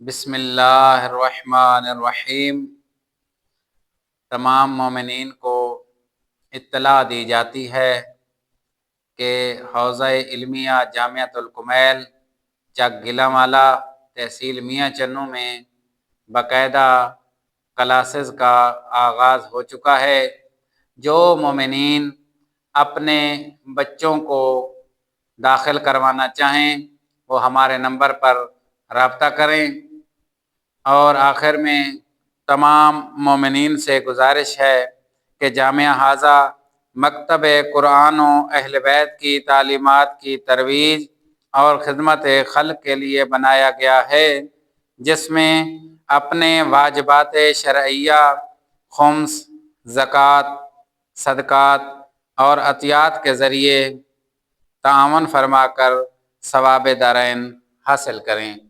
बिस्मिल्लाहिर्रहमानिर्रहीम। तमाम मोमिनीन को इत्तला दी जाती है कि हौज़ा इल्मिया जामियातुल कुमैल चक गिलांवाला तहसील मियाँ चन्नू में बाकायदा क्लासेस का आगाज़ हो चुका है। जो मोमिनीन अपने बच्चों को दाखिल करवाना चाहें वो हमारे नंबर पर रब्ता करें। और आखिर में तमाम मोमिनीन से गुजारिश है कि जामिया हाजा मकतब कुरान व अहल बैत की तालीमात की तरवीज और खिदमत खल्क़ के लिए बनाया गया है, जिसमें अपने वाजिबात शरइया खुम्स, ज़कात, सदक़ात और अतियात के ज़रिए ताअवन फरमा कर सवाब दारैन हासिल करें।